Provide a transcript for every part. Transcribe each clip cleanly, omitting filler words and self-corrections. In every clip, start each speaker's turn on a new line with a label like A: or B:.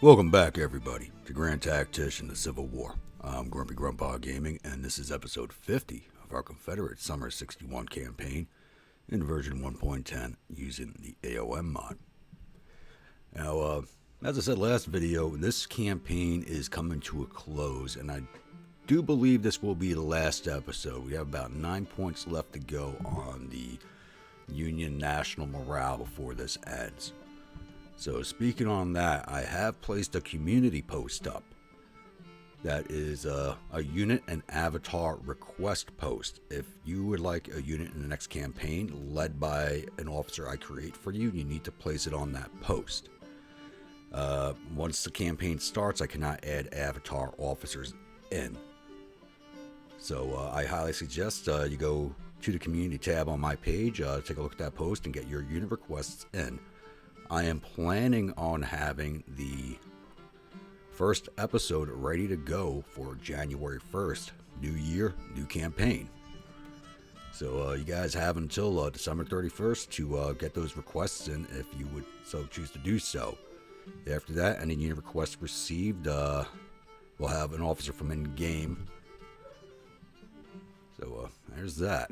A: Welcome back, everybody, to Grand Tactician, the Civil War. I'm Grumpy Grandpa Gaming, and this is episode 50 of our Confederate Summer 61 campaign in version 1.10 using the A.O.M mod. Now, as I said last video, this campaign is coming to a close, and I do believe this will be the last episode. We have about 9 points left to go on the Union national morale before this ends. So speaking on that, I have placed a community post up. That is a unit and avatar request post. If you would like a unit in the next campaign led by an officer I create for you, you need to place it on that post. Once the campaign starts, I cannot add avatar officers in. So I highly suggest you go to the community tab on my page, take a look at that post and get your unit requests in. I am planning on having the first episode ready to go for January 1st. New year, new campaign. So you guys have until December 31st to get those requests in if you would so choose to do so. After that, any unit requests received, we'll have an officer from in-game. So there's that.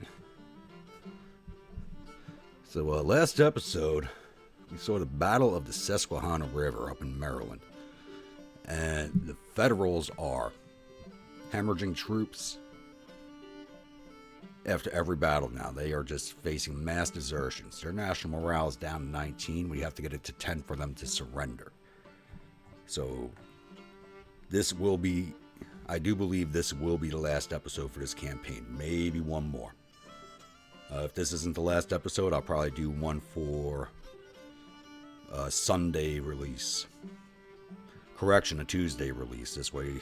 A: So last episode, we saw the Battle of the Susquehanna River up in Maryland. And the Federals are hemorrhaging troops after every battle now. They are just facing mass desertions. Their national morale is down to 19. We have to get it to 10 for them to surrender. So this will be, I do believe this will be the last episode for this campaign. Maybe one more. If this isn't the last episode, I'll probably do one for Sunday release. Correction, a Tuesday release. This way, you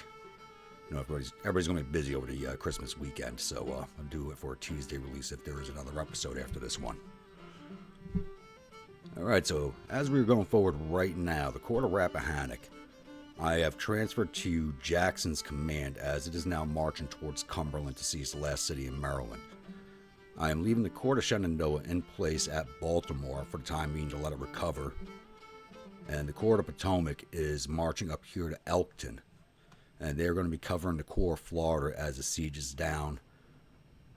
A: know, everybody's going to be busy over the Christmas weekend. So I'll do it for a Tuesday release if there is another episode after this one. Alright, so as we're going forward right now, the Court of Rappahannock, I have transferred to Jackson's command as it is now marching towards Cumberland to seize the last city in Maryland. I am leaving the Court of Shenandoah in place at Baltimore for the time being to let it recover. And the Court of Potomac is marching up here to Elkton. And they're going to be covering the Corps of Florida as the siege is down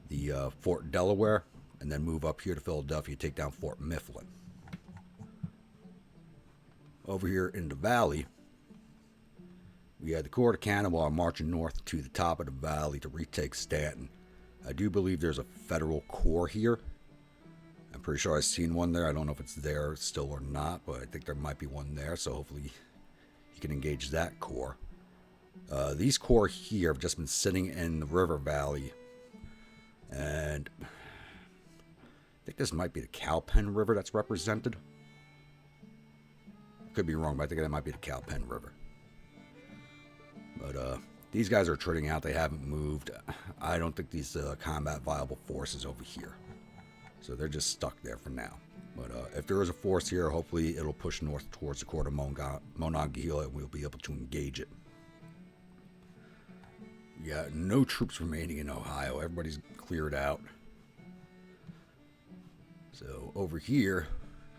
A: the Fort Delaware. And then move up here to Philadelphia to take down Fort Mifflin. Over here in the valley, we had the Court of Kanawha marching north to the top of the valley to retake Staunton. I do believe there's a federal corps here. I'm pretty sure I've seen one there. I don't know if it's there still or not, but I think there might be one there, so hopefully you can engage that corps. These corps here have just been sitting in the river valley, and I think this might be the Cowpen River that's represented. Could be wrong, but I think that might be the Cowpen River. But these guys are trading out. They haven't moved. I don't think these combat viable forces over here. So they're just stuck there for now. But if there is a force here, hopefully it'll push north towards the Court of Monongahela and we'll be able to engage it. Yeah, no troops remaining in Ohio. Everybody's cleared out. So over here,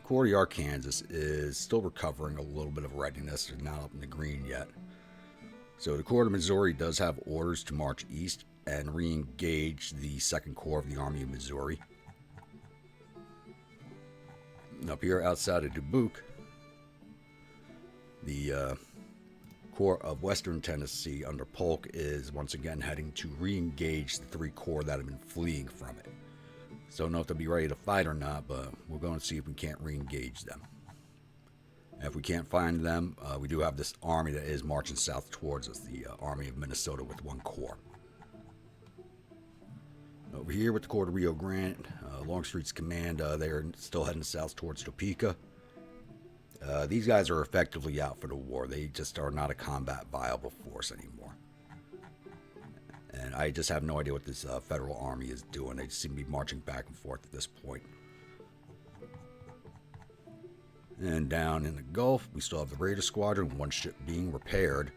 A: Court of Arkansas is still recovering a little bit of readiness. They're not up in the green yet. So the Court of Missouri does have orders to march east and re-engage the 2nd Corps of the Army of Missouri. And up here outside of Dubuque, the Corps of Western Tennessee under Polk is once again heading to re-engage the 3 corps that have been fleeing from it. So I don't know if they'll be ready to fight or not, but we're going to see if we can't re-engage them. If we can't find them, we do have this army that is marching south towards us, the Army of Minnesota with 1 corps. Over here with the Corps of Rio Grande, Longstreet's command, they are still heading south towards Topeka. These guys are effectively out for the war. They just are not a combat viable force anymore. And I just have no idea what this federal army is doing. They just seem to be marching back and forth at this point. And down in the Gulf, we still have the Raider Squadron, 1 ship being repaired.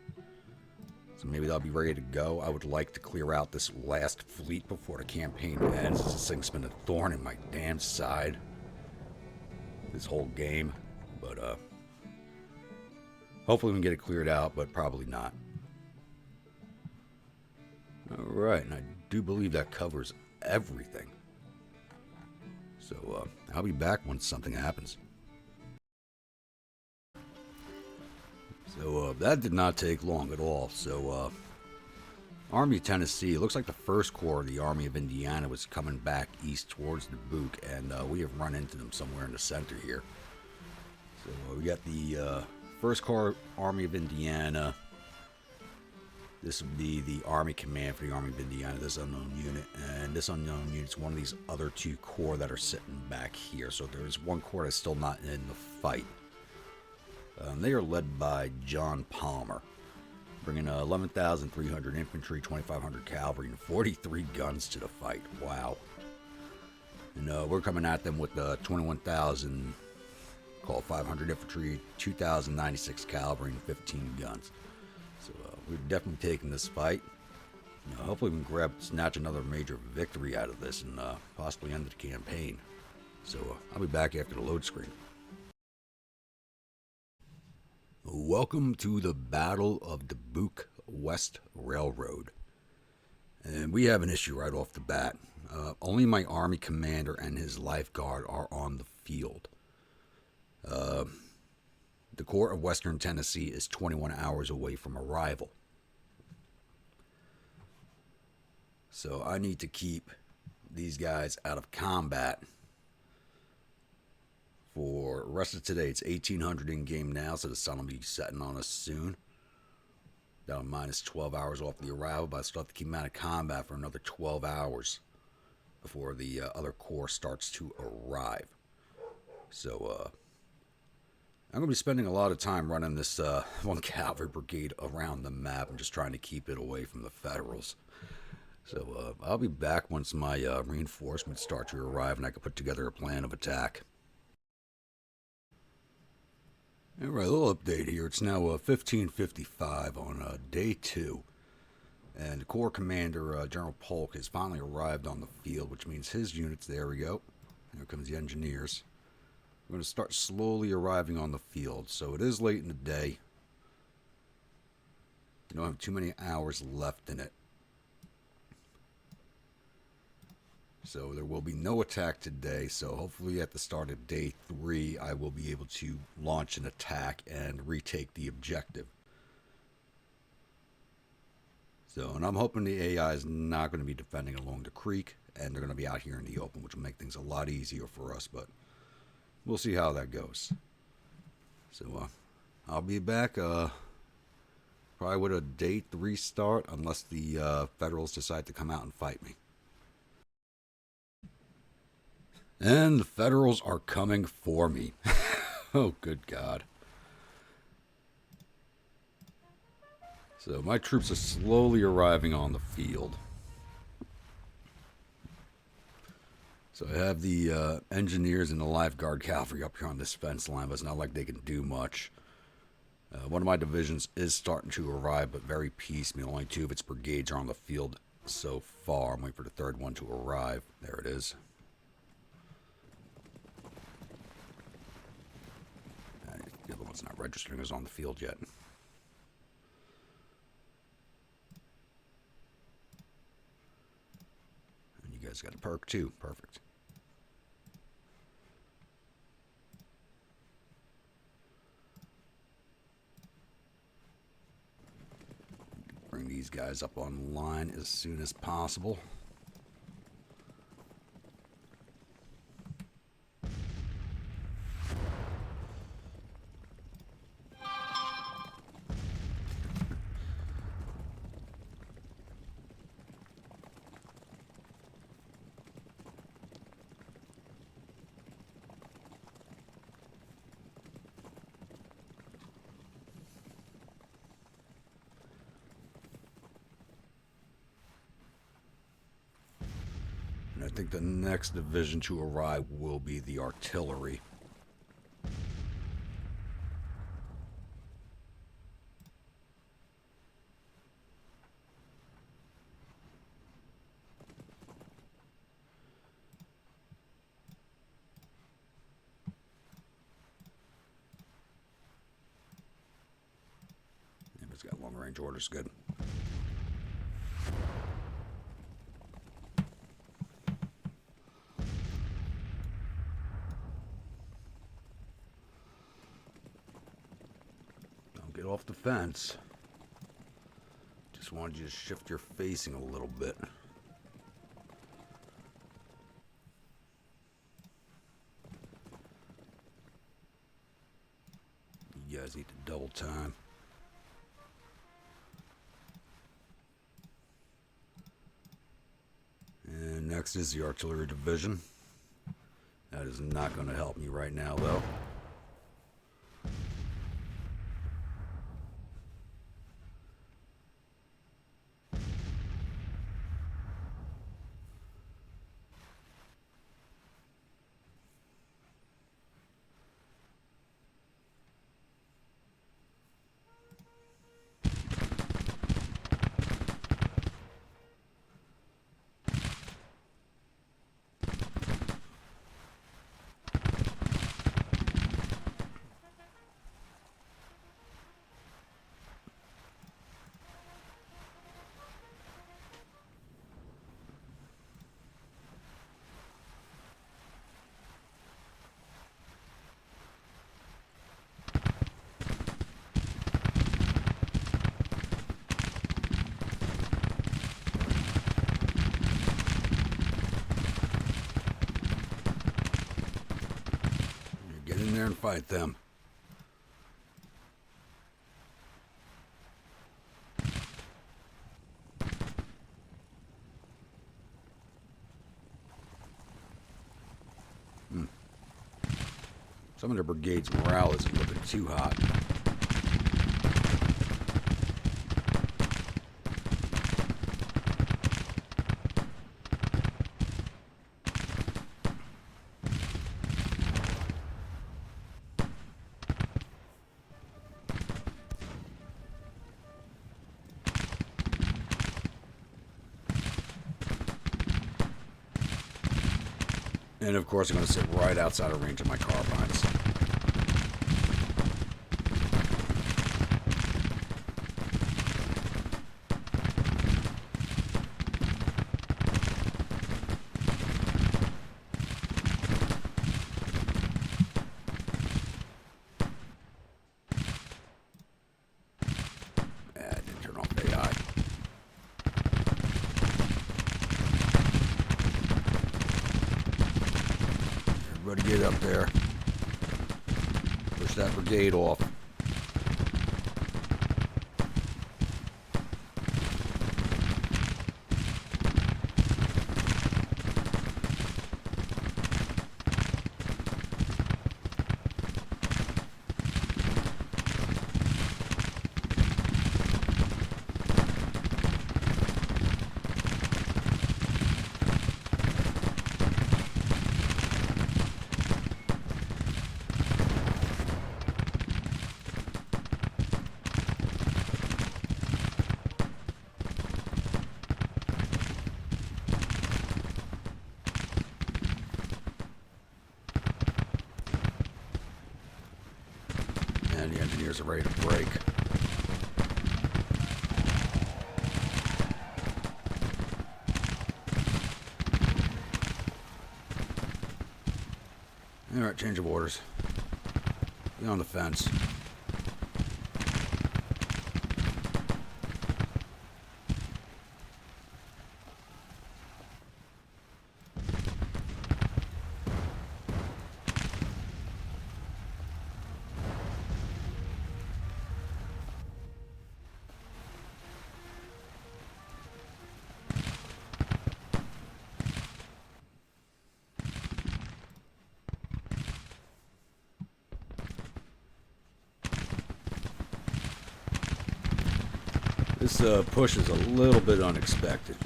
A: So maybe they'll be ready to go. I would like to clear out this last fleet before the campaign ends. This thing's been a thorn in my damn side this whole game. But Hopefully we can get it cleared out, but probably not. Alright, and I do believe that covers everything. So I'll be back once something happens. So that did not take long at all. So Army of Tennessee, it looks like the first corps of the Army of Indiana was coming back east towards Dubuque, and we have run into them somewhere in the center here. So we got the first corps Army of Indiana. This would be the Army Command for the Army of Indiana, this unknown unit. And this unknown unit is one of these other two corps that are sitting back here. So there's one corps that's still not in the fight. They are led by John Palmer, bringing 11,300 infantry, 2,500 cavalry, and 43 guns to the fight. Wow. And we're coming at them with 21,000, call 500 infantry, 2,096 cavalry, and 15 guns. So we're definitely taking this fight. Hopefully we can snatch another major victory out of this and possibly end the campaign. So I'll be back after the load screen. Welcome to the Battle of Dubuque West Railroad. And we have an issue right off the bat. Only my Army commander and his lifeguard are on the field. The Corps of Western Tennessee is 21 hours away from arrival. So I need to keep these guys out of combat for the rest of today. It's 1800 in game now, so the sun will be setting on us soon. Down minus 12 hours off the arrival, but I still have to keep them out of combat for another 12 hours before the other corps starts to arrive. So I'm going to be spending a lot of time running this one cavalry brigade around the map and just trying to keep it away from the Federals. So I'll be back once my reinforcements start to arrive and I can put together a plan of attack. Alright, a little update here. It's now 15:55 on day 2. And the Corps Commander, General Polk, has finally arrived on the field, which means his units, there we go. Here comes the engineers. We're going to start slowly arriving on the field. So it is late in the day. You don't have too many hours left in it. So there will be no attack today. So hopefully at the start of day 3, I will be able to launch an attack and retake the objective. So, and I'm hoping the AI is not going to be defending along the creek, and they're going to be out here in the open, which will make things a lot easier for us, but we'll see how that goes. So, I'll be back, probably with a day 3 start, unless the Federals decide to come out and fight me. And the Federals are coming for me. Oh, good God. So my troops are slowly arriving on the field. So I have the engineers and the lifeguard cavalry up here on this fence line, but it's not like they can do much. One of my divisions is starting to arrive, but very piecemeal. Only 2 of its brigades are on the field so far. I'm waiting for the 3rd one to arrive. There it is. The other one's not registering as on the field yet. And you guys got a perk too. Perfect. Bring these guys up online as soon as possible. I think the next division to arrive will be the artillery. He's got long range orders. Good. Don't get off the fence. Just wanted you to shift your facing a little bit. You guys need to double time. And next is the artillery division. That is not going to help me right now, though. Get in there and fight them. Some of the brigade's morale isn't looking too hot. And of course, I'm going to sit right outside of range of my carbines. I didn't turn off AI. Everybody get up there. Push that brigade off. And the engineers are ready to break. Alright, change of orders. Get on the fence. This push is a little bit unexpected.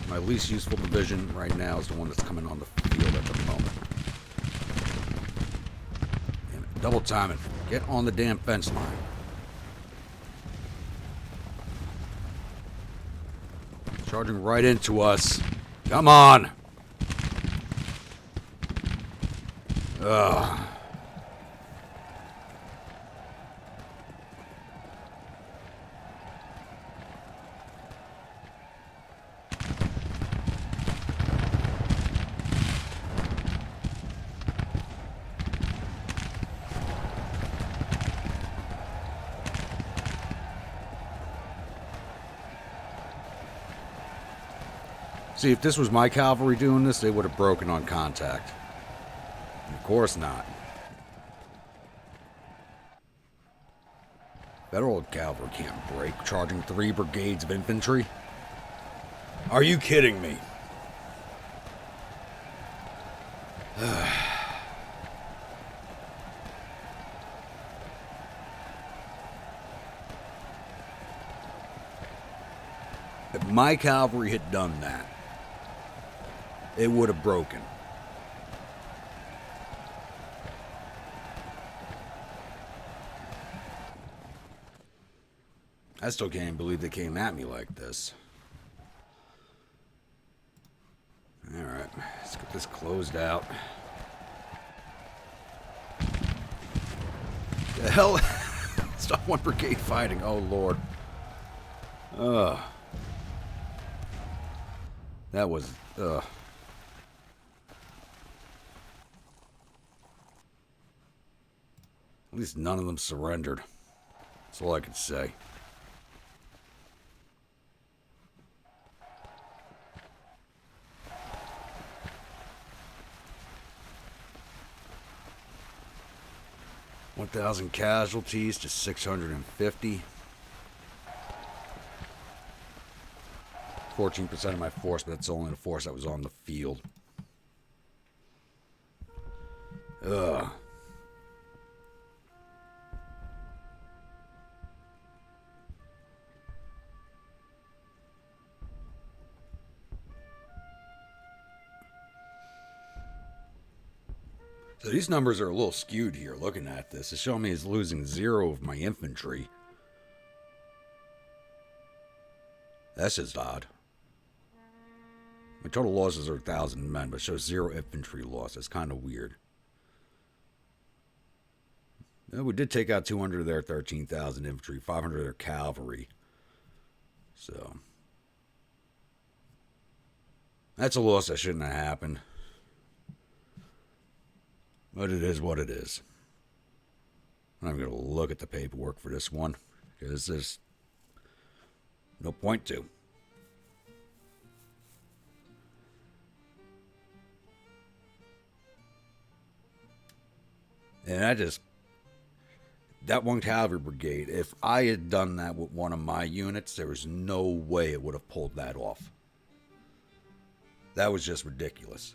A: My least useful division right now is the one that's coming on the field at the moment. Damn it. Double time it. Get on the damn fence line. Charging right into us. Come on! Ugh. See, if this was my cavalry doing this, they would have broken on contact. Of course not. Federal cavalry can't break, charging 3 brigades of infantry. Are you kidding me? If my cavalry had done that, it would have broken. I still can't believe they came at me like this. Alright, let's get this closed out. The hell? Stop 1 brigade fighting, oh lord. That was, At least none of them surrendered. That's all I could say. $1,000 casualties to 650. 14% of my force, but that's only the force that was on the field. Ugh. So these numbers are a little skewed here looking at this. It's showing me it's losing 0 of my infantry. That's just odd. My total losses are 1,000 men, but it shows 0 infantry loss. That's kind of weird. We did take out 200 of their 13,000 infantry, 500 of their cavalry. So that's a loss that shouldn't have happened. But it is what it is. I'm going to look at the paperwork for this one, because there's no point to. And that 1 cavalry brigade, if I had done that with one of my units, there was no way it would have pulled that off. That was just ridiculous.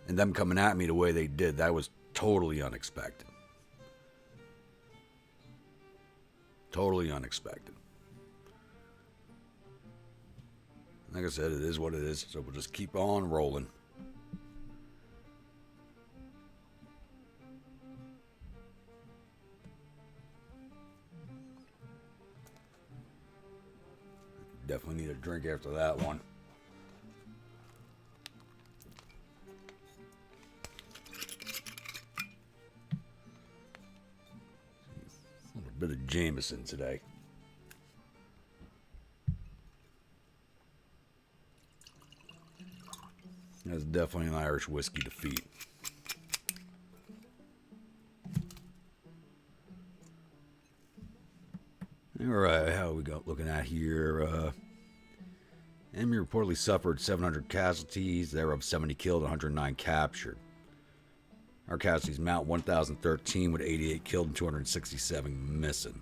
A: And them coming at me the way they did, that was totally unexpected. Totally unexpected. Like I said, it is what it is, so we'll just keep on rolling. Definitely need a drink after that one. A bit of Jameson today. That's definitely an Irish whiskey defeat. Alright, how we got looking at here? Enemy reportedly suffered 700 casualties, thereof 70 killed, 109 captured. Our casualties mount 1,013 with 88 killed and 267 missing.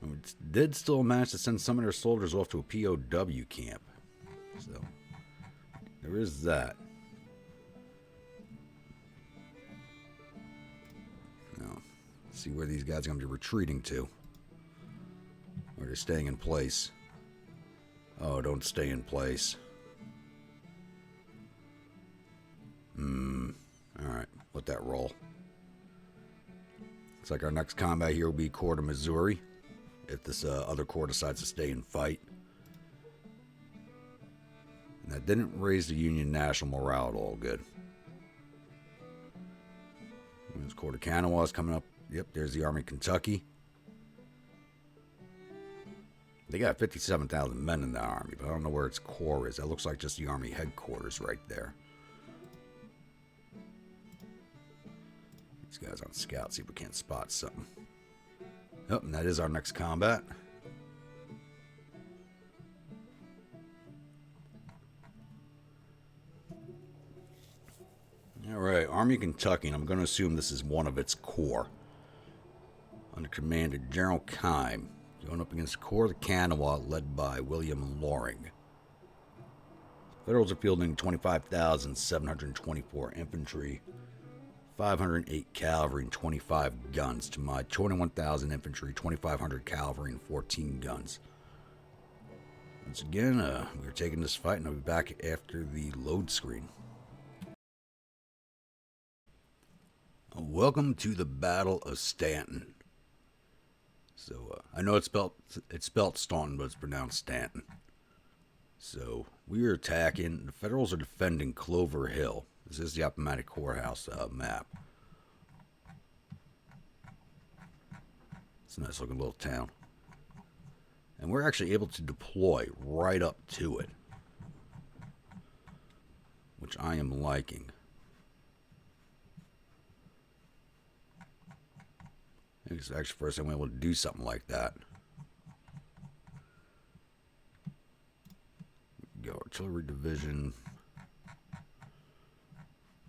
A: We did still manage to send some of their soldiers off to a POW camp. So, there is that. Now, let's see where these guys are going to be retreating to. Or they're staying in place. Oh, don't stay in place. Alright, let that roll. Looks like our next combat here will be Court of Missouri. if this other corps decides to stay and fight. And that didn't raise the Union national morale at all good. There's Corps of Kanawha's coming up. Yep, there's the Army of Kentucky. They got 57,000 men in the Army, but I don't know where its corps is. That looks like just the Army headquarters right there. These guys on scout, see if we can't spot something. Oh, and that is our next combat. Alright, Army of Kentucky, and I'm going to assume this is one of its corps. Under command of General Keim. Going up against the Corps of the Kanawha, led by William Loring. Federals are fielding 25,724 infantry, 508 cavalry, and 25 guns to my 21,000 infantry, 2,500 cavalry, and 14 guns. Once again, we're taking this fight, and I'll be back after the load screen. Welcome to the Battle of Staunton. So, I know it's spelt Staunton, but it's pronounced Staunton. So, we are attacking. The Federals are defending Clover Hill. This is the Appomattox Courthouse map. It's a nice looking little town. And we're actually able to deploy right up to it, which I am liking. It's actually the first time I'm able to do something like that. Go artillery division.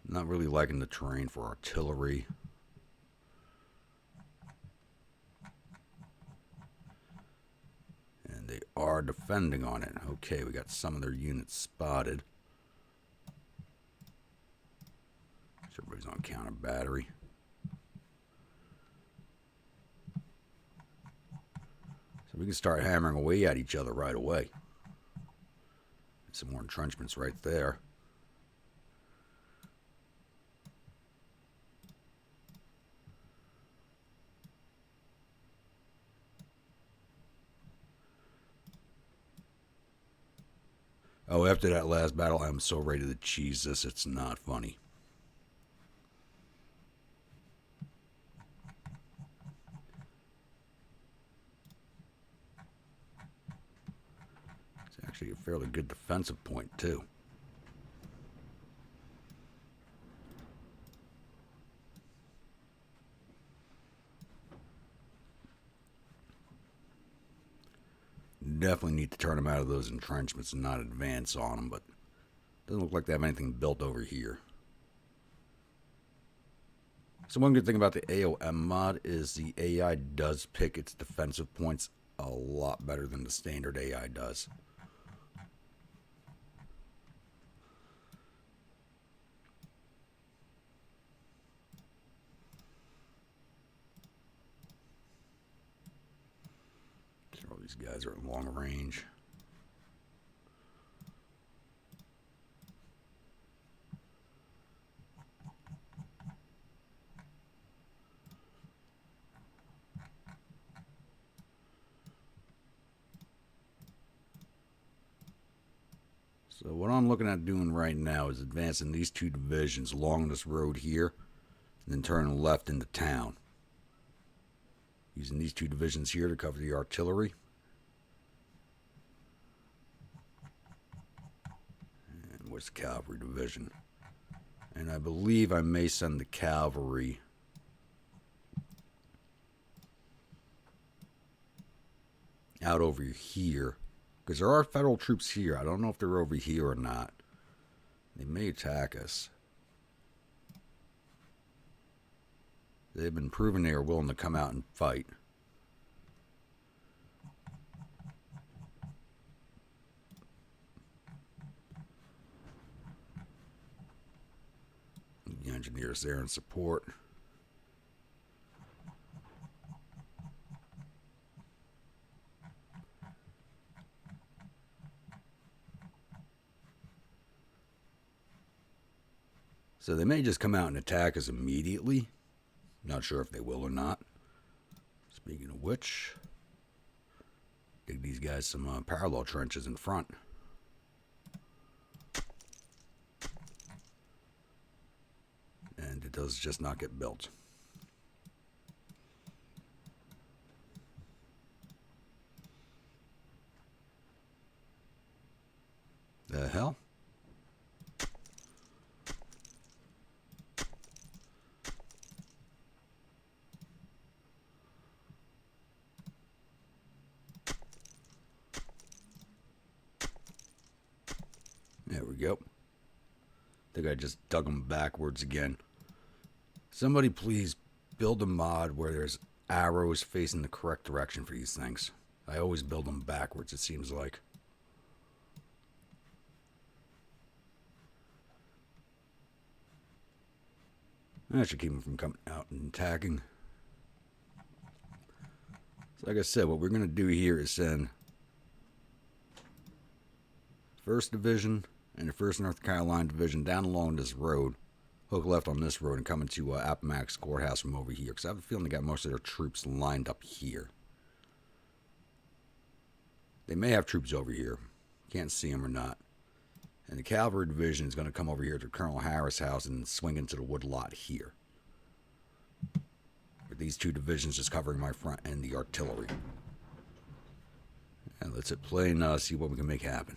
A: Not really liking the terrain for artillery. And they are defending on it. Okay, we got some of their units spotted. So everybody's on counter battery. So we can start hammering away at each other right away. Some more entrenchments right there. Oh, after that last battle, I'm so ready to cheese this, it's not funny. Actually a fairly good defensive point too. Definitely need to turn them out of those entrenchments and not advance on them, but doesn't look like they have anything built over here. So one good thing about the A.O.M mod is the AI does pick its defensive points a lot better than the standard AI does. All these guys are at long range. So what I'm looking at doing right now is advancing these two divisions along this road here, and then turning left into town. Using these two divisions here to cover the artillery. And where's the cavalry division? And I believe I may send the cavalry out over here. Because there are federal troops here. I don't know if they're over here or not. They may attack us. They've been proven they are willing to come out and fight. The engineers there in support. So they may just come out and attack us immediately. Not sure if they will or not. Speaking of which, Dig these guys some parallel trenches in front. And it does just not get built. The hell? There we go. I think I just dug them backwards again. Somebody please build a mod where there's arrows facing the correct direction for these things. I always build them backwards, it seems like. That should keep them from coming out and attacking. So like I said, what we're going to do here is send 1st Division and the 1st North Carolina Division down along this road, hook left on this road, and come into Appomattox Courthouse from over here. Because I have a feeling they got most of their troops lined up here. They may have troops over here. Can't see them or not. And the Cavalry Division is going to come over here to Colonel Harris' house and swing into the wood lot here. With these 2 divisions just covering my front and the artillery. And let's hit play and see what we can make happen.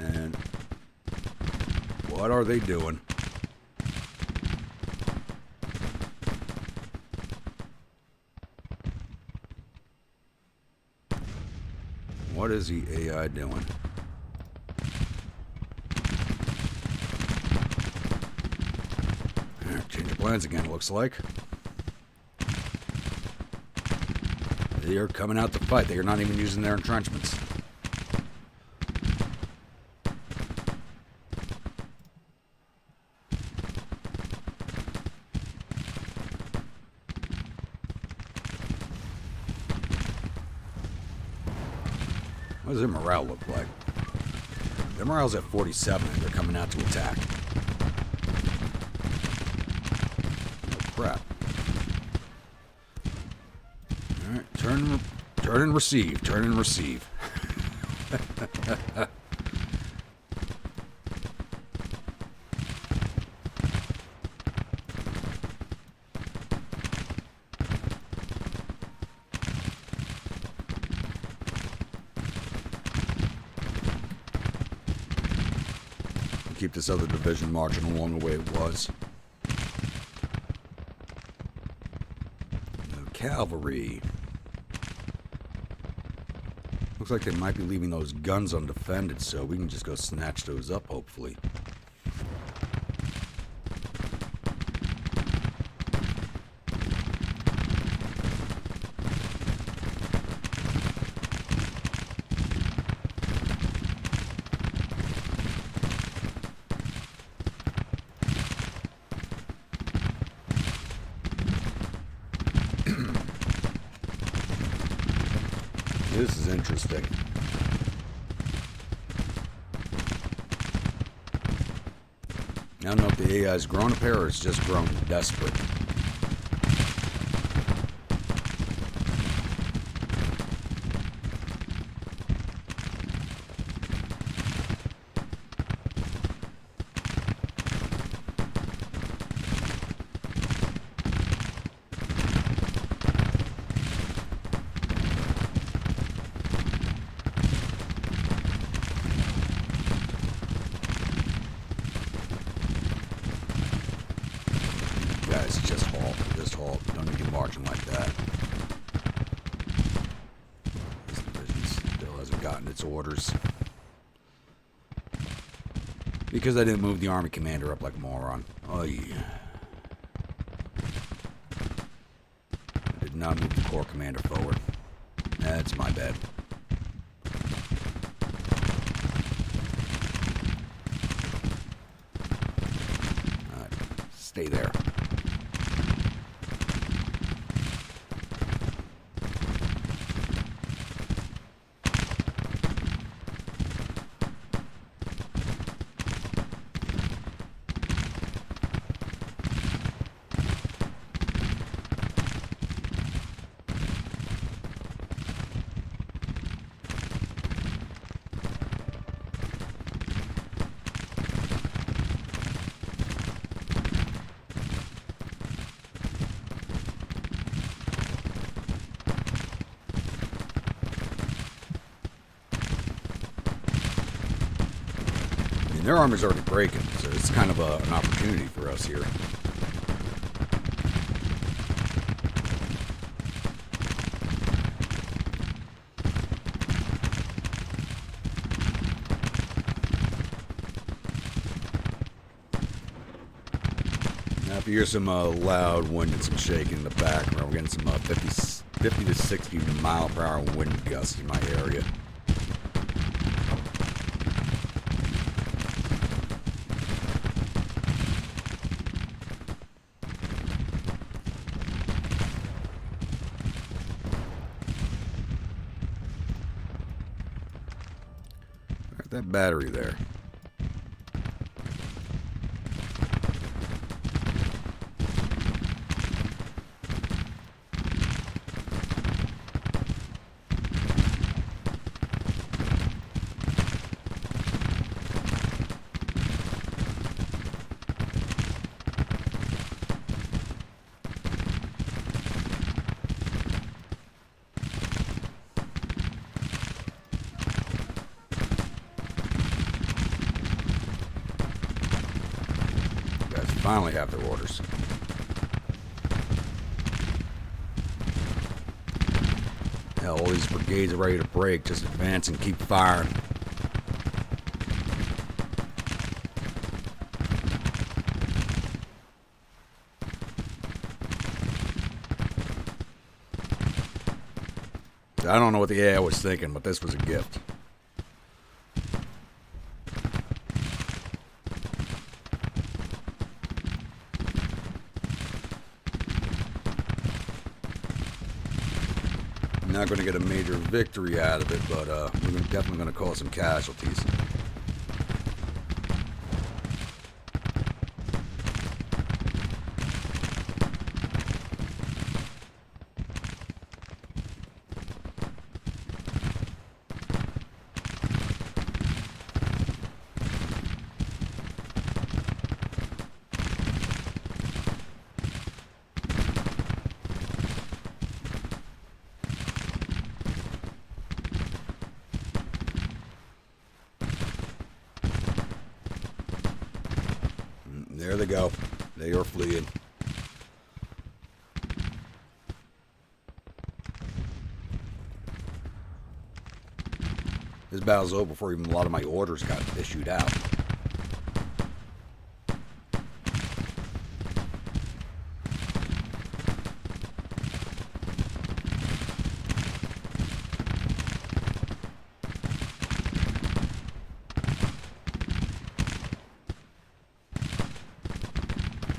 A: And what are they doing? What is the AI doing? Change of plans again, it looks like. They are coming out to fight. They are not even using their entrenchments. What does their morale look like? Their morale's at 47 and they're coming out to attack. Oh, crap. Alright, turn and receive. Turn and receive. Keep this other division marching along the way it was. The cavalry. Looks like they might be leaving those guns undefended, so we can just go snatch those up, hopefully. This is interesting. I don't know if the AI's grown a pair or it's just grown desperate. Guys, just halt. Just halt. Don't need to be marching like that. This division still hasn't gotten its orders. Because I didn't move the army commander up like a moron. Oh, yeah. I did not move the corps commander forward. That's my bad. Stay there. Their armor's already breaking, so it's kind of an opportunity for us here. Now, if you hear some loud wind and some shaking in the background, we're getting some 50 to 60 mile per hour wind gusts in my area. That battery there. Finally have their orders. Hell, all these brigades are ready to break. Just advance and keep firing. I don't know what the AI was thinking, but this was a gift. Not going to get a major victory out of it, but we're definitely going to cause some casualties. There they go. They are fleeing. This battle's over before even a lot of my orders got issued out.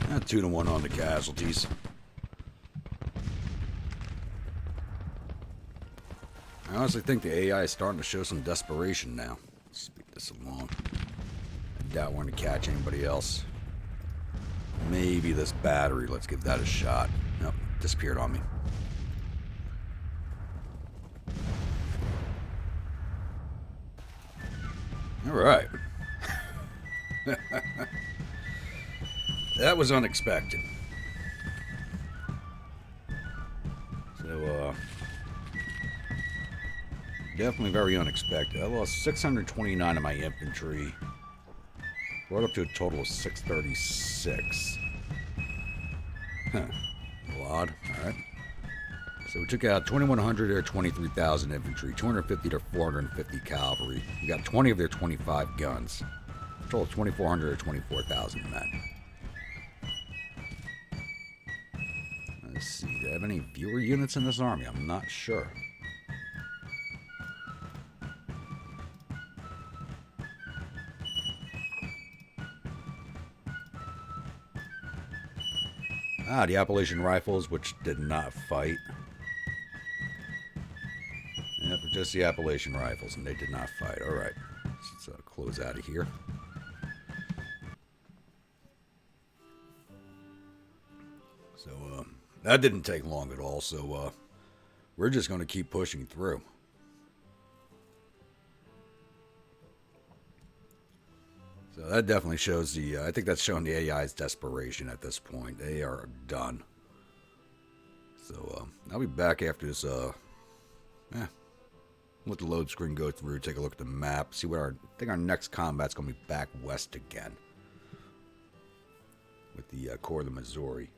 A: Not 2-1 on the casualties. I honestly think the AI is starting to show some desperation now. Let's speed this along. I doubt we're going to catch anybody else. Maybe this battery. Let's give that a shot. Nope, disappeared on me. All right. That was unexpected. So, definitely very unexpected. I lost 629 of my infantry. Brought up to a total of 636. Huh. A little odd. Alright. So we took out 2,100 or 23,000 infantry, 250 to 450 cavalry. We got 20 of their 25 guns. A total of 2,400 or 24,000 men. Let's see, do I have any viewer units in this army? I'm not sure. The Appalachian Rifles, which did not fight. Yep, just the Appalachian Rifles, and they did not fight. Alright, let's close out of here. So, that didn't take long at all, so we're just going to keep pushing through. So that definitely shows I think that's showing the AI's desperation at this point. They are done. So I'll be back after this, let the load screen go through, take a look at the map, see what I think our next combat's going to be back west again. With the Corps of the Missouri.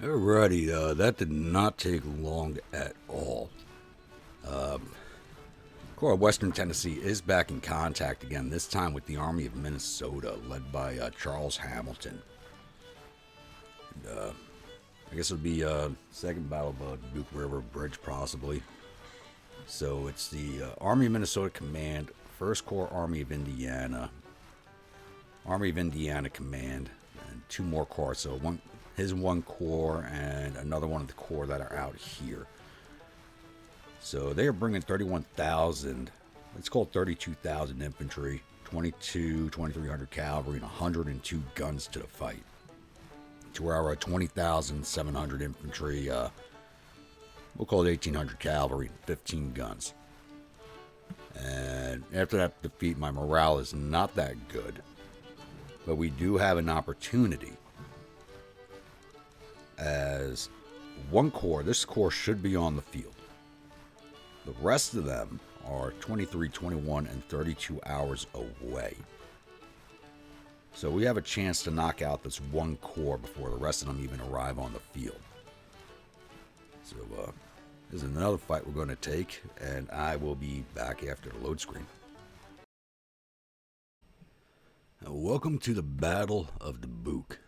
A: Alrighty, that did not take long at all. Corps of Western Tennessee is back in contact again, this time with the Army of Minnesota, led by Charles Hamilton. And, I guess it'll be second battle of Dubuque River Bridge, possibly. So it's the Army of Minnesota Command, 1st Corps Army of Indiana, Army of Indiana Command, and 2 more corps. So his 1 corps and another one of the corps that are out here. So they are bringing 31,000, let's call it 32,000 infantry, 2,300 cavalry, and 102 guns to the fight. To our 20,700 infantry, we'll call it 1,800 cavalry, and 15 guns. And after that defeat, my morale is not that good. But we do have an opportunity. As 1 corps, this corps should be on the field. The rest of them are 23, 21, and 32 hours away. So we have a chance to knock out this one corps before the rest of them even arrive on the field. So this is another fight we're going to take, and I will be back after the load screen. Now, welcome to the Battle of Dubuque.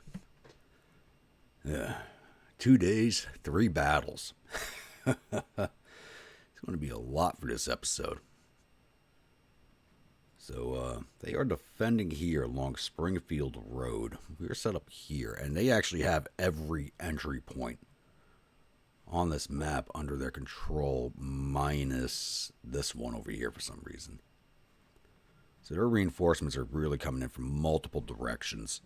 A: 2 days, 3 battles. It's going to be a lot for this episode. So they are defending here along Springfield Road. We're set up here, and they actually have every entry point on this map under their control, minus this one over here for some reason. So their reinforcements are really coming in from multiple directions.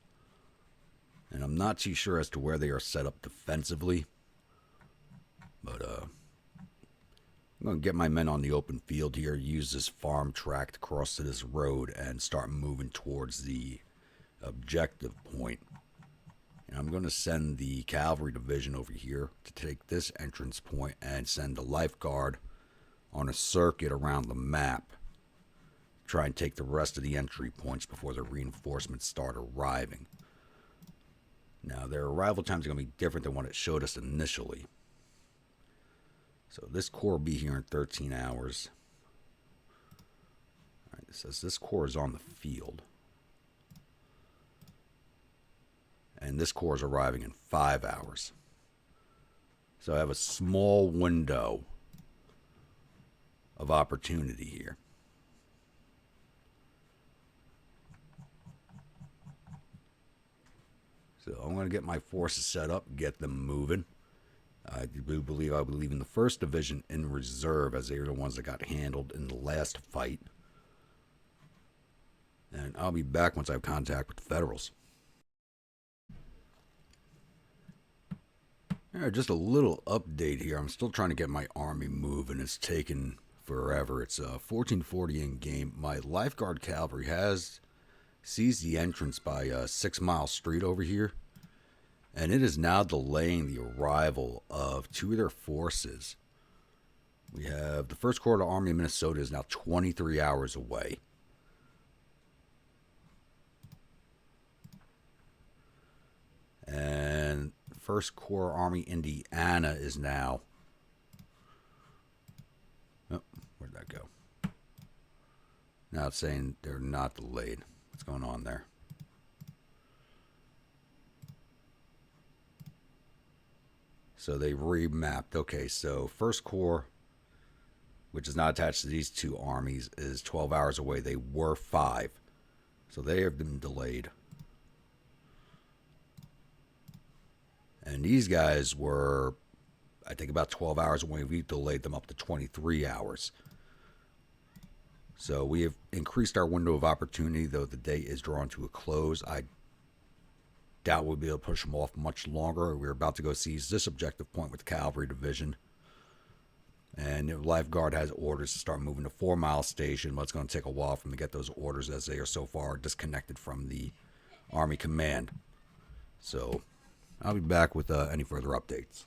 A: And I'm not too sure as to where they are set up defensively. But I'm going to get my men on the open field here, use this farm track to cross to this road and start moving towards the objective point. And I'm going to send the cavalry division over here to take this entrance point and send the lifeguard on a circuit around the map. Try and take the rest of the entry points before the reinforcements start arriving. Now, their arrival times are going to be different than what it showed us initially. So this corps will be here in 13 hours. All right, it says this corps is on the field. And this corps is arriving in 5 hours. So I have a small window of opportunity here. So I'm going to get my forces set up, get them moving. I do believe I'll be leaving the 1st Division in reserve, as they are the ones that got handled in the last fight. And I'll be back once I have contact with the Federals. All right, just a little update here. I'm still trying to get my army moving. It's taken forever. It's 1440 in game. My lifeguard cavalry has seized the entrance by 6 Mile Street over here, and it is now delaying the arrival of 2 of their forces. We have the 1st Corps of the Army of Minnesota is now 23 hours away. And 1st Corps Army Indiana is now... Oh, where'd that go? Now it's saying they're not delayed. What's going on there? So they remapped. Okay, so 1st Corps, which is not attached to these 2 armies, is 12 hours away. They were 5. So they have been delayed. And these guys were, I think, about 12 hours away. We delayed them up to 23 hours. So we have increased our window of opportunity, though the day is drawn to a close. I doubt we'll be able to push them off much longer. We're about to go seize this objective point with the cavalry division. And the lifeguard has orders to start moving to 4 Mile Station, but it's going to take a while for them to get those orders, as they are so far disconnected from the Army Command. So I'll be back with any further updates.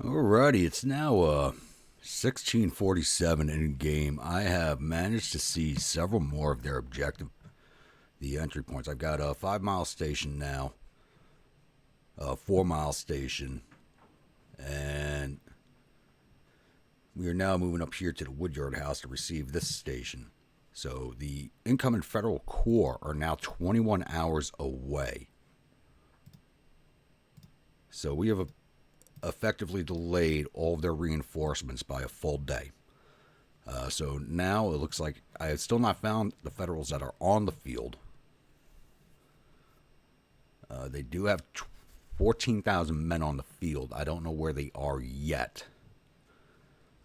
A: Alrighty, it's now 1647 in game. I have managed to see several more of their objective, the entry points. I've got a 5 Mile Station now, a 4 Mile Station, and we are now moving up here to the Woodyard House to receive this station. So the incoming Federal Corps are now 21 hours away. So we have effectively delayed all of their reinforcements by a full day. So now it looks like I have still not found the Federals that are on the field. They do have 14,000 men on the field. I don't know where they are yet.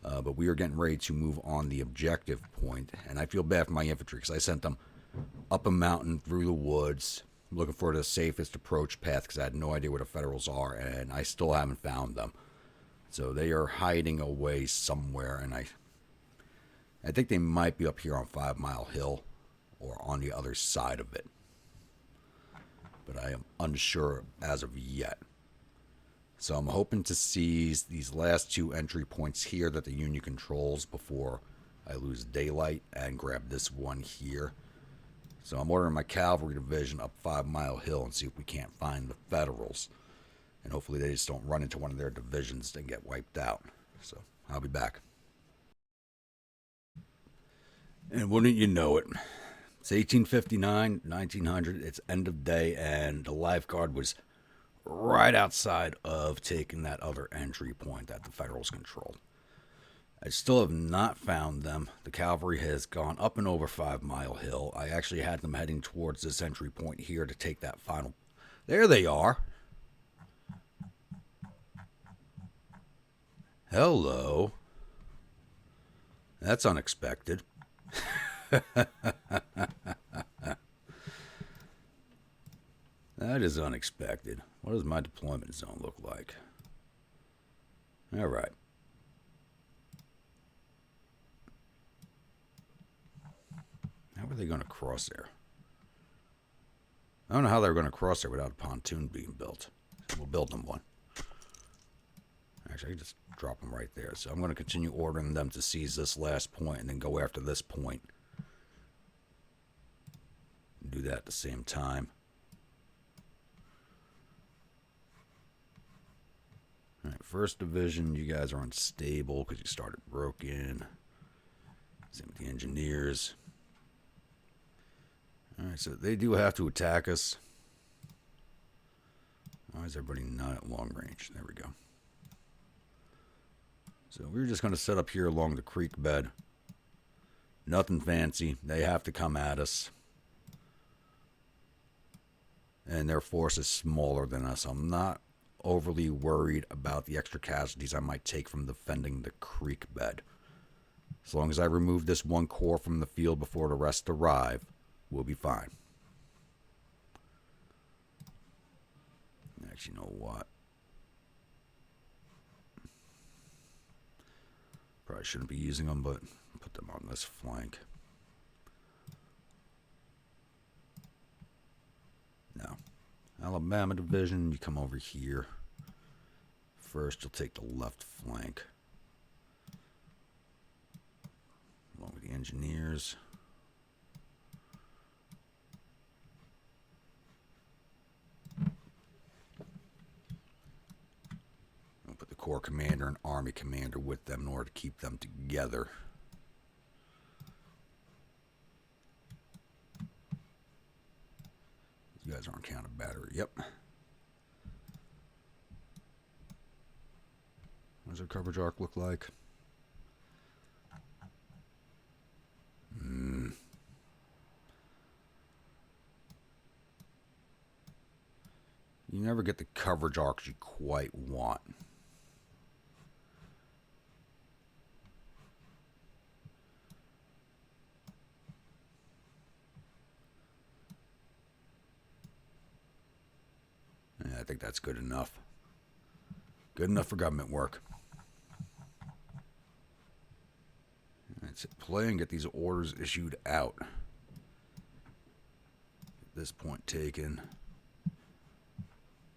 A: But we are getting ready to move on the objective point. And I feel bad for my infantry because I sent them up a mountain through the woods, looking for the safest approach path because I had no idea where the Federals are, and I still haven't found them. So they are hiding away somewhere, and I think they might be up here on 5 Mile Hill or on the other side of it. But I am unsure as of yet. So I'm hoping to seize these last 2 entry points here that the Union controls before I lose daylight, and grab this one here. So I'm ordering my cavalry division up 5 Mile Hill and see if we can't find the Federals. And hopefully they just don't run into one of their divisions and get wiped out. So I'll be back. And wouldn't you know it, it's 1859, 1900, it's end of day, and the lifeguard was right outside of taking that other entry point that the Federals controlled. I still have not found them. The cavalry has gone up and over 5 Mile Hill. I actually had them heading towards this entry point here to take that final. There they are. Hello. That's unexpected. That is unexpected. What does my deployment zone look like? All right. How are they going to cross there? I don't know how they're going to cross there without a pontoon being built. We'll build them one. Actually, I can just drop them right there. So I'm going to continue ordering them to seize this last point and then go after this point. Do that at the same time. All right, 1st Division, you guys are unstable because you started broken. Same with the engineers. All right, so they do have to attack us. Why is everybody not at long range? There we go. So we're just going to set up here along the creek bed. Nothing fancy. They have to come at us. And their force is smaller than us. I'm not overly worried about the extra casualties I might take from defending the creek bed. As long as I remove this one corps from the field before the rest arrive, we'll be fine. Actually, you know what? Probably shouldn't be using them, but put them on this flank. No. Alabama Division, you come over here. First, you'll take the left flank. Along with the engineers. I'll put the Corps Commander and Army Commander with them in order to keep them together. You guys aren't counting battery. Yep. What does our coverage arc look like? You never get the coverage arcs you quite want. Yeah, I think that's good enough. Good enough for government work. Let's play and get these orders issued out. Get this point taken.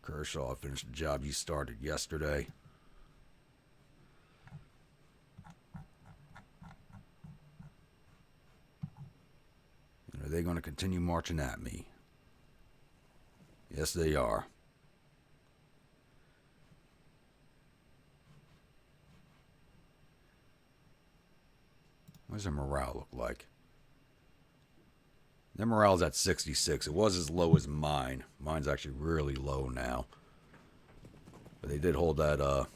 A: Kershaw, finished the job you started yesterday. And are they going to continue marching at me? Yes, they are. What does their morale look like? Their morale's at 66. It was as low as mine. Mine's actually really low now. But they did hold that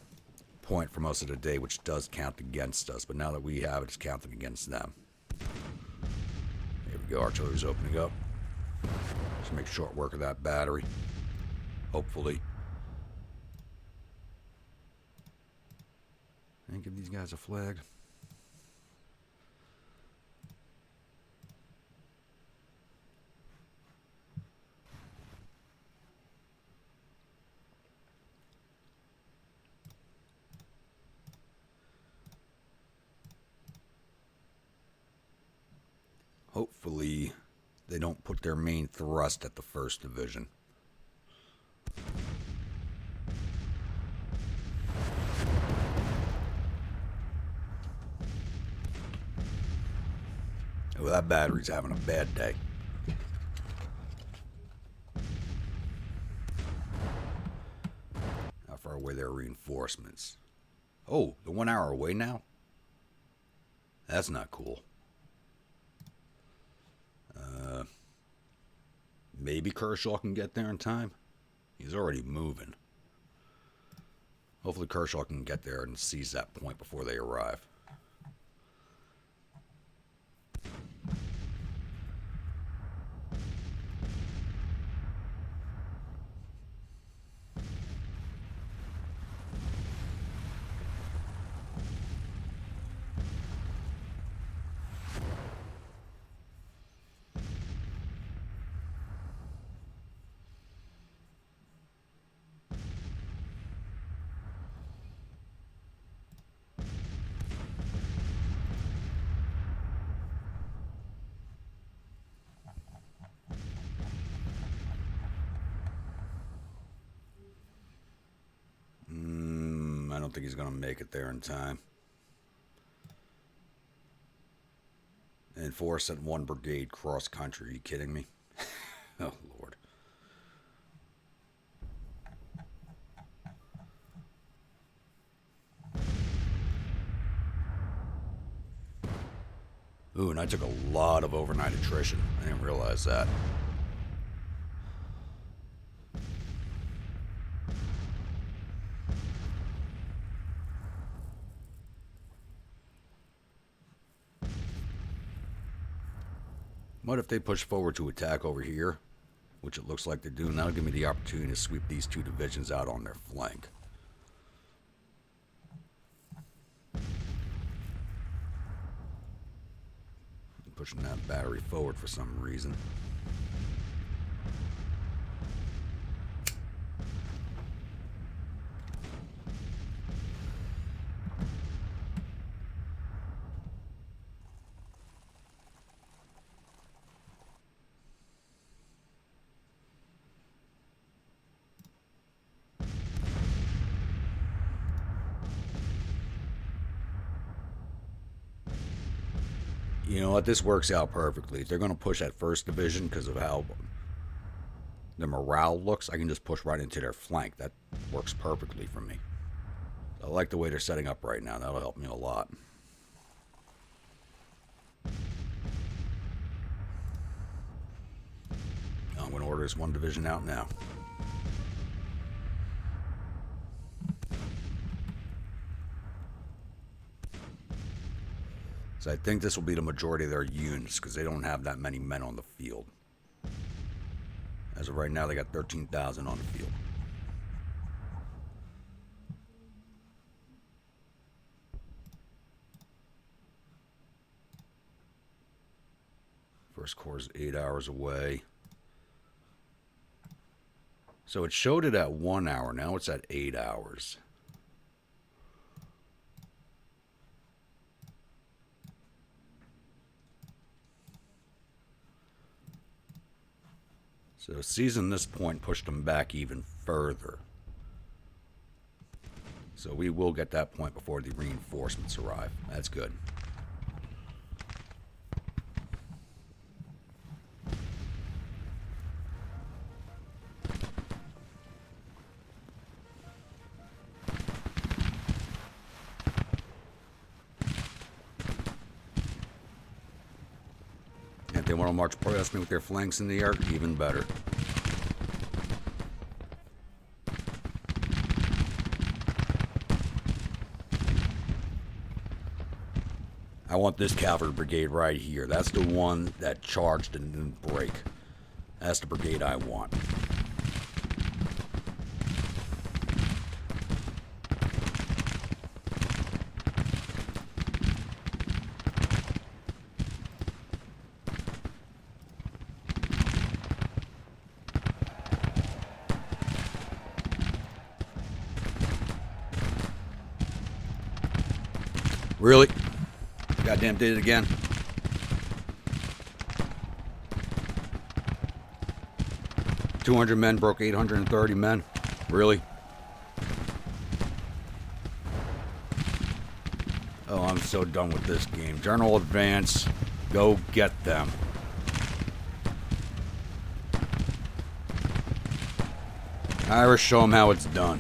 A: point for most of the day, which does count against us. But now that we have it, it's counting against them. Here we go. Artillery's opening up. Just make short work of that battery. Hopefully. And give these guys a flag. Hopefully, they don't put their main thrust at the 1st Division. Oh, that battery's having a bad day. reinforcements. Oh, they're 1 hour away now? That's not cool. Maybe Kershaw can get there in time. He's already moving. Hopefully Kershaw can get there and seize that point before they arrive. I don't think he's going to make it there in time. And 4 sent 1 brigade cross country. Are you kidding me? Oh, Lord. Ooh, and I took a lot of overnight attrition. I didn't realize that. What if they push forward to attack over here, which it looks like they're doing? That'll give me the opportunity to sweep these 2 divisions out on their flank. I'm pushing that battery forward for some reason. You know what? This works out perfectly. If they're going to push that 1st division because of how the morale looks, I can just push right into their flank. That works perfectly for me. I like the way they're setting up right now. That'll help me a lot. I'm going to order this 1 division out now. So I think this will be the majority of their units because they don't have that many men on the field. As of right now, they got 13,000 on the field. First Corps is 8 hours away. So it showed it at 1 hour. Now it's at 8 hours. So seizing this point pushed them back even further. So we will get that point before the reinforcements arrive. That's good. If they want to march past me with their flanks in the air, even better. I want this cavalry brigade right here. That's the one that charged and didn't break. That's the brigade I want. Really? Goddamn did it again. $200 men broke 830 men. Really? Oh, I'm so done with this game. General advance. Go get them. Irish, show them how it's done.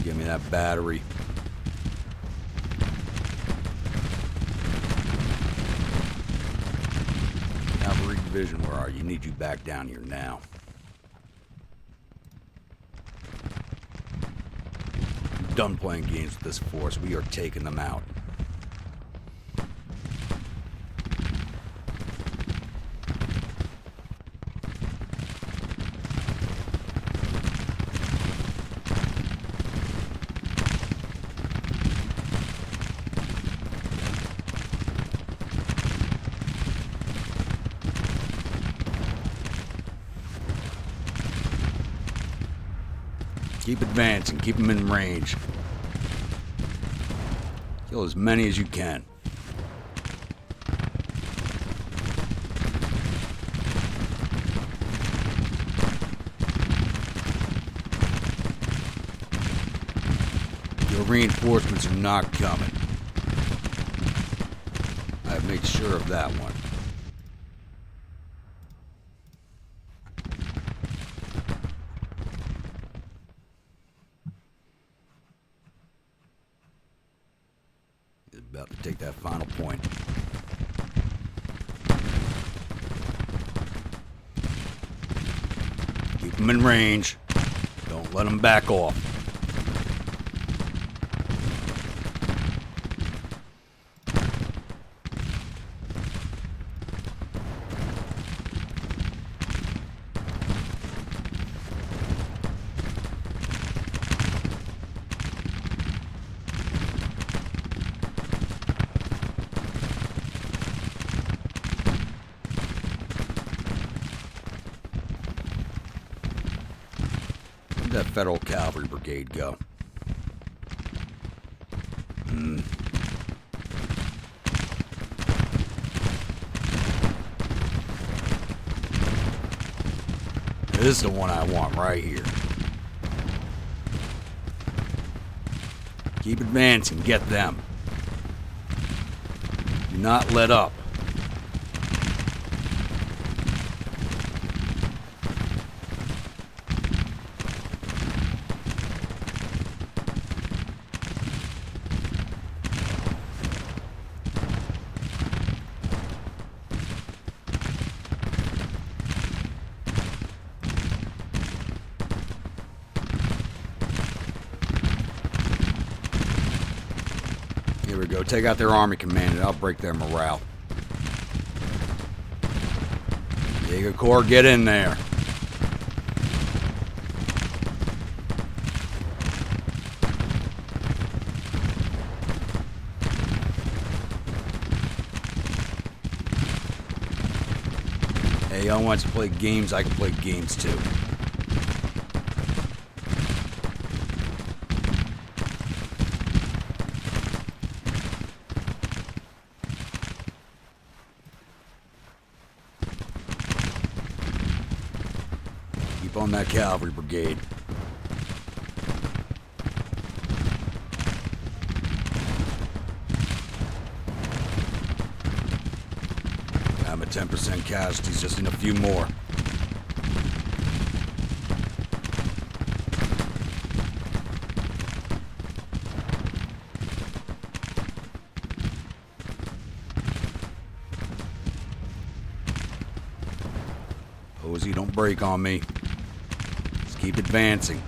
A: Give me that battery. Cavalry Division, where are you? Need you back down here now. I'm done playing games with this force. We are taking them out. Keep advancing. Keep them in range. Kill as many as you can. Your reinforcements are not coming. I've made sure of that one. About to take that final point. Keep them in range. Don't let them back off. That Federal Cavalry Brigade go? This is the one I want right here. Keep advancing. Get them. Do not let up. Here we go. Take out their army command and I'll break their morale. Jaeger Corps, get in there. A.O.M wants to play games, I can play games too. Keep on that cavalry brigade. I'm at 10% casualties, just in a few more. Posey, don't break on me. Just keep advancing.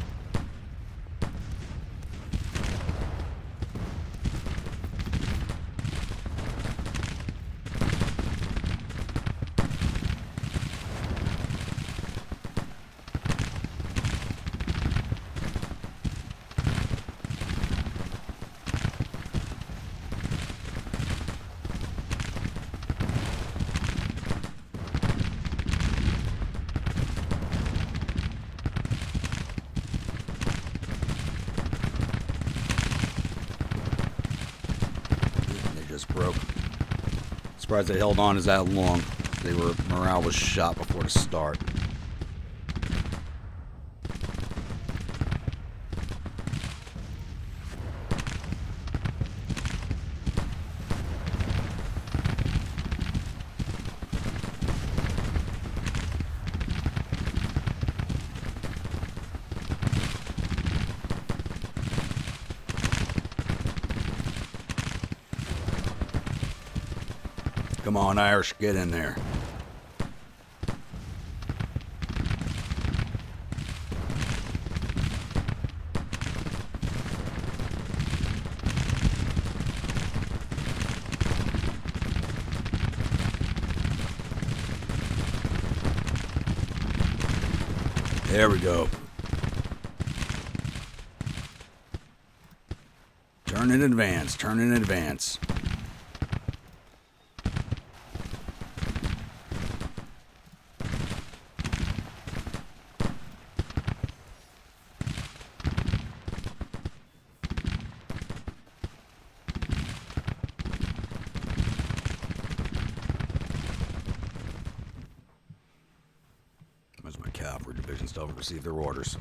A: Just broke. Surprised they held on as that long. Morale was shot before the start. Come on, Irish, get in there. There we go. Turn in advance, turn in advance. As my cavalry division still haven't received their orders.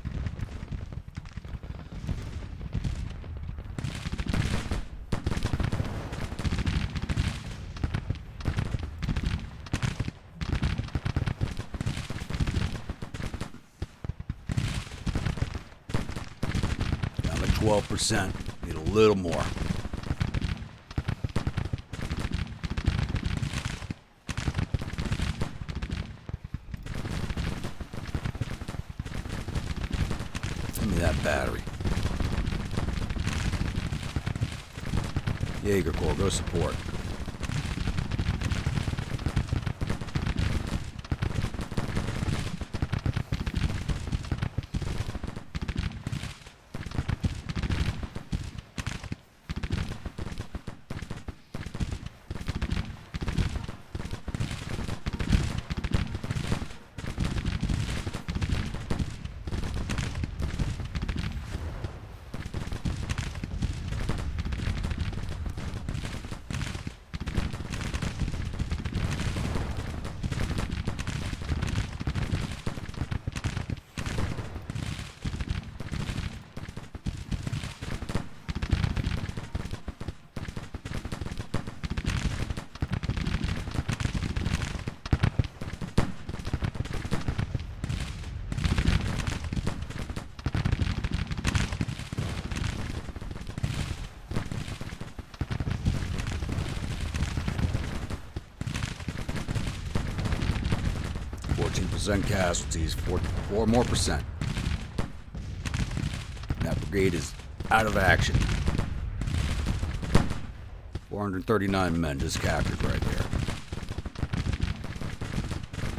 A: Down to 12%. Need a little more. Give me that battery. Jaeger Corps, go support. Percent casualties, four more percent. And that brigade is out of action. 439 men just captured right there.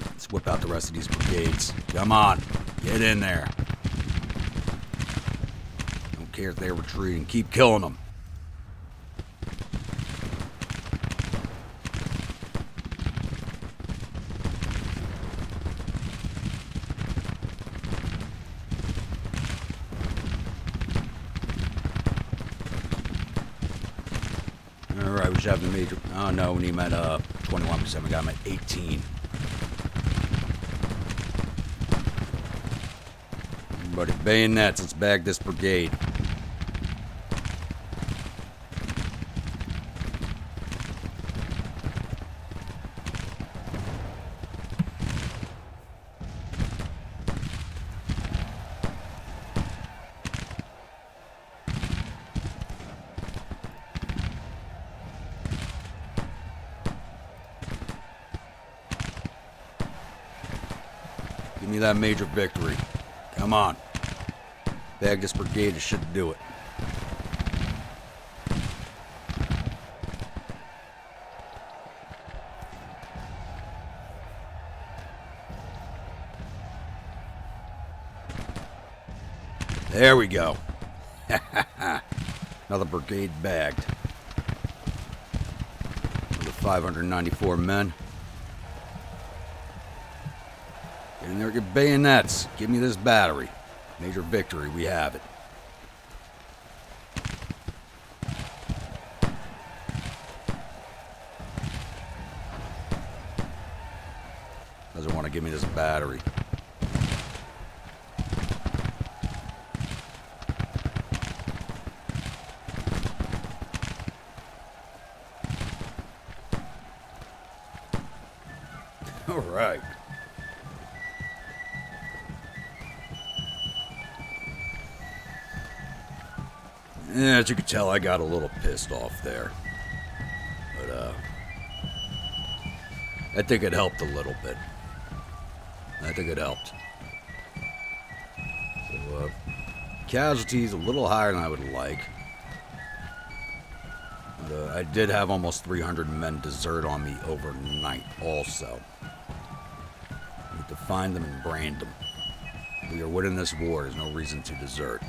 A: Let's whip out the rest of these brigades. Come on, get in there. Don't care if they're retreating, keep killing them. Alright, we should have the major. Oh no, we need him at 21%. We got him at 18. Everybody, bayonets, let's bag this brigade. Give me that major victory. Come on. Bag this brigade, it should do it. There we go. Another brigade bagged. Another 594 men. Get in there with your bayonets. Give me this battery. Major victory, we have it. Doesn't want to give me this battery. All right. Yeah, as you can tell, I got a little pissed off there. But, I think it helped a little bit. I think it helped. So, casualties a little higher than I would like. I did have almost 300 men desert on me overnight also. I need to find them and brand them. We are winning this war. There's no reason to desert.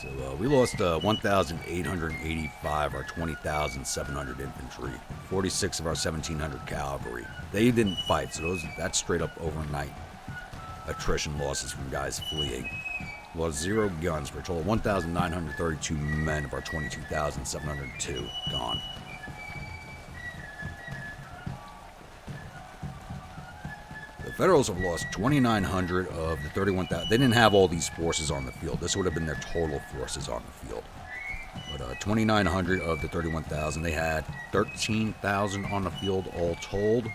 A: So we lost 1,885 of our 20,700 infantry, 46 of our 1,700 cavalry. They didn't fight, so that's straight up overnight attrition losses from guys fleeing. Lost 0 guns for a total of 1,932 men of our 22,702 gone. The Federals have lost 2,900 of the 31,000. They didn't have all these forces on the field. This would have been their total forces on the field. But 2,900 of the 31,000. They had 13,000 on the field all told.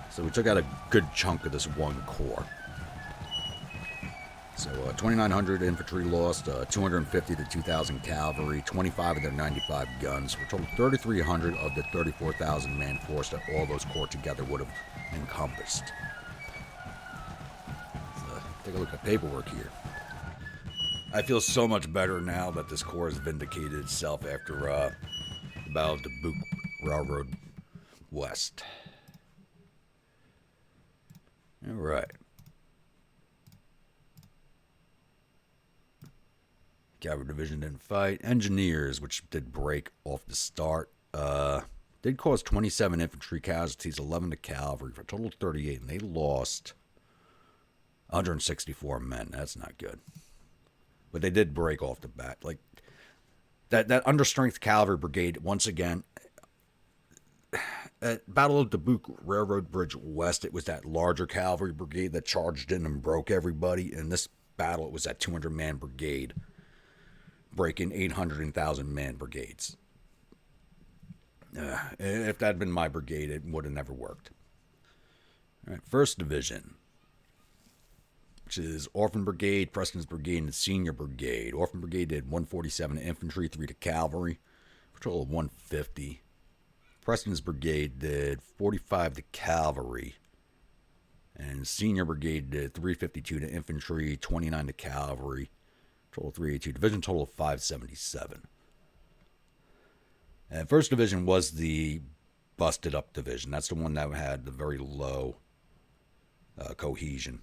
A: So we took out a good chunk of this one corps. So 2,900 infantry lost, 250 to 2,000 cavalry, 25 of their 95 guns, for a total of 3,300 of the 34,000 man force that all those corps together would have encompassed. Take a look at paperwork here. I feel so much better now that this corps has vindicated itself after the Battle of Dubuque Railroad West. All right. Cavalry division didn't fight. Engineers, which did break off the start, did cause 27 infantry casualties, 11 to cavalry, for a total of 38, and they lost 164 men. That's not good. But they did break off the bat. Like, that understrength cavalry brigade, once again, at Battle of Dubuque Railroad Bridge West, it was that larger cavalry brigade that charged in and broke everybody. In this battle, it was that 200-man brigade breaking 800 and 1,000-man brigades. If that had been my brigade, it would have never worked. All right, 1st Division, which is Orphan Brigade, Preston's Brigade, and Senior Brigade. Orphan Brigade did 147 to infantry, 3 to cavalry, for a total of 150. Preston's Brigade did 45 to cavalry, and Senior Brigade did 352 to infantry, 29 to cavalry, total 382. Division total of 577. And 1st Division was the busted up division. That's the one that had the very low cohesion.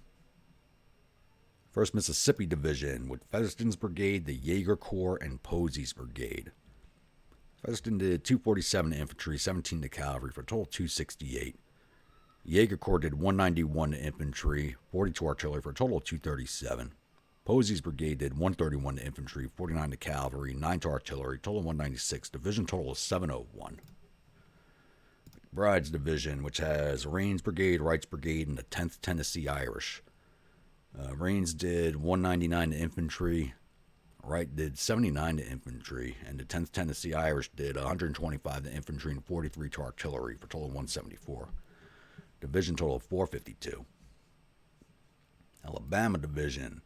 A: 1st Mississippi Division with Featherston's Brigade, the Jaeger Corps, and Posey's Brigade. Featherston did 247 to infantry, 17 to cavalry, for a total of 268. Jaeger Corps did 191 to infantry, 42 artillery, for a total of 237. Posey's Brigade did 131 to infantry, 49 to cavalry, 9 to artillery, total of 196. Division total of 701. McBride's Division, which has Rains Brigade, Wright's Brigade, and the 10th Tennessee Irish. Rains did 199 to infantry, Wright did 79 to infantry, and the 10th Tennessee Irish did 125 to infantry and 43 to artillery, for a total of 174. Division total of 452. Alabama Division,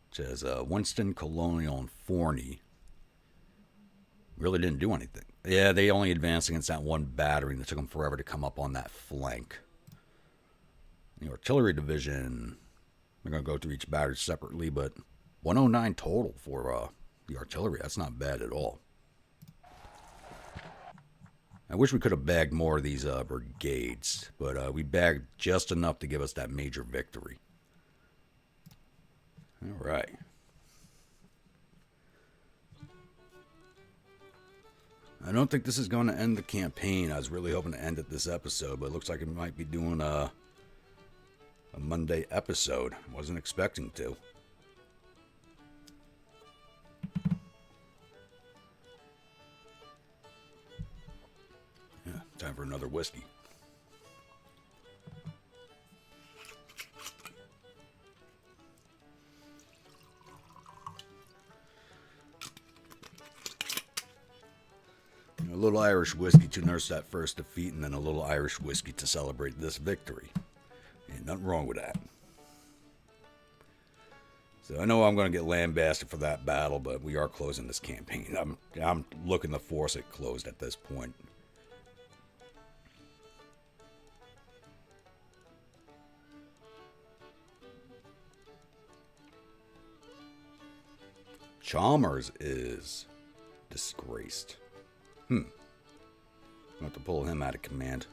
A: which has Winston, Colonial, and Forney, really didn't do anything. Yeah, they only advanced against that one battery, and it took them forever to come up on that flank. The Artillery Division, we're going to go through each battery separately, but 109 total for the artillery. That's not bad at all. I wish we could have bagged more of these brigades, but we bagged just enough to give us that major victory. All right. I don't think this is going to end the campaign. I was really hoping to end it this episode, but it looks like it might be doing a Monday episode. Wasn't expecting to. Yeah, time for another whiskey. A little Irish whiskey to nurse that first defeat, and then a little Irish whiskey to celebrate this victory. Ain't nothing wrong with that. So I know I'm going to get lambasted for that battle, but we are closing this campaign. I'm looking to force it closed at this point. Chalmers is disgraced. I'll have to pull him out of command.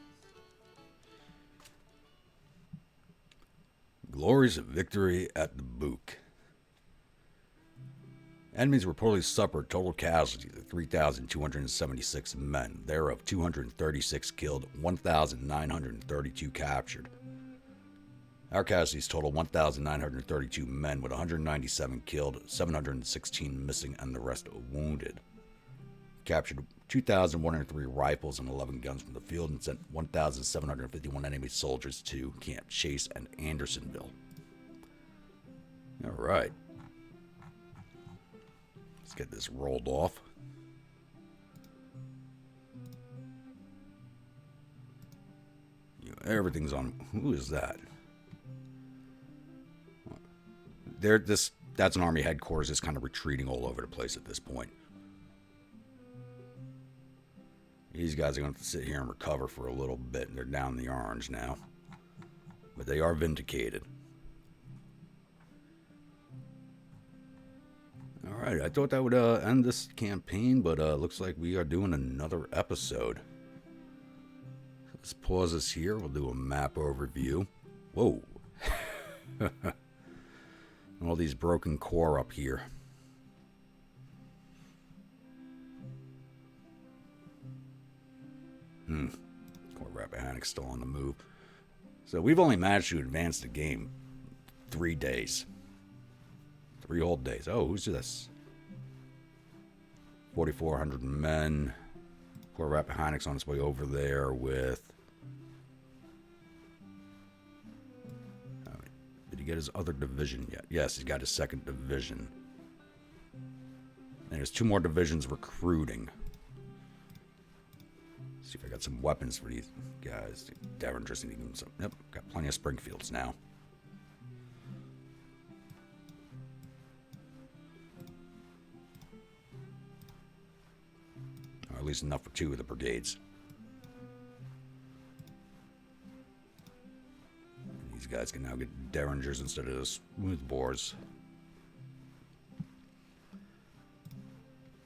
A: Glories of victory at Dubuque. Enemies reportedly suffered total casualties of 3,276 men, thereof 236 killed, 1,932 captured. Our casualties total 1,932 men, with 197 killed, 716 missing, and the rest wounded. Captured 2,103 rifles and 11 guns from the field and sent 1,751 enemy soldiers to Camp Chase and Andersonville. All right. Let's get this rolled off. Everything's on. Who is that? That's an army headquarters. Just kind of retreating all over the place at this point. These guys are going to have to sit here and recover for a little bit. They're down in the orange now. But they are vindicated. Alright, I thought that would end this campaign, but looks like we are doing another episode. Let's pause this here. We'll do a map overview. Whoa. All these broken core up here. Core Rappahannock's still on the move. So we've only managed to advance the game 3 days. 3 whole days. Oh, who's this? 4,400 men. Core Rappahannock's on its way over there with... Did he get his other division yet? Yes, he's got his 2nd division. And there's 2 more divisions recruiting. See if I got some weapons for these guys. Derringers need them some. Yep, got plenty of Springfields now. Or at least enough for 2 of the brigades. And these guys can now get Derringers instead of the smoothbores.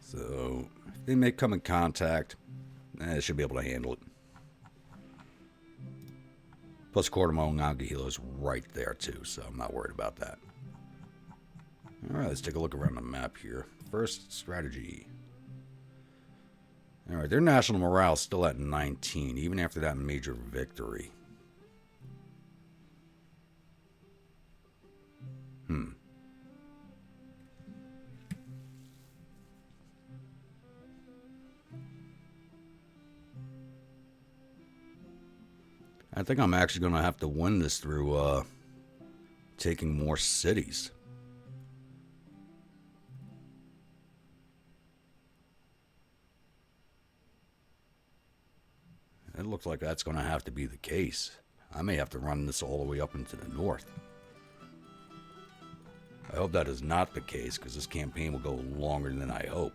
A: So, if they may come in contact, they should be able to handle it. Plus, Cordomo and Nagahilo is right there, too, so I'm not worried about that. Alright, let's take a look around the map here. First strategy. Alright, their national morale is still at 19, even after that major victory. I think I'm actually going to have to win this through taking more cities. It looks like that's going to have to be the case. I may have to run this all the way up into the north. I hope that is not the case, because this campaign will go longer than I hope.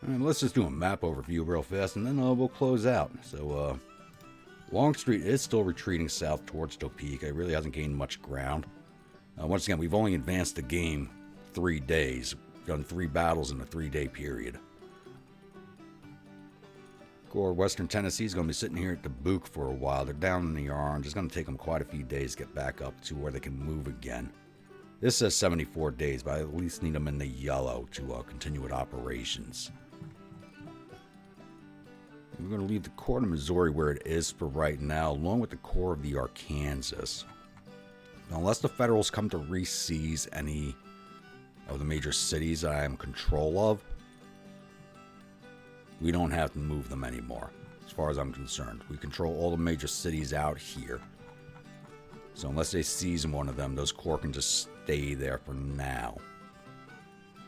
A: Alright, let's just do a map overview real fast, and then we'll close out. So, Longstreet is still retreating south towards Topeka. It really hasn't gained much ground. Once again, we've only advanced the game 3 days. We've done 3 battles in a 3-day period. Corps Western Tennessee is going to be sitting here at Dubuque for a while. They're down in the orange. It's going to take them quite a few days to get back up to where they can move again. This says 74 days, but I at least need them in the yellow to continue with operations. We're going to leave the Corps of Missouri where it is for right now, along with the Corps of the Arkansas. Unless the Federals come to re-seize any of the major cities I am in control of, we don't have to move them anymore, as far as I'm concerned. We control all the major cities out here. So unless they seize one of them, those corps can just stay there for now.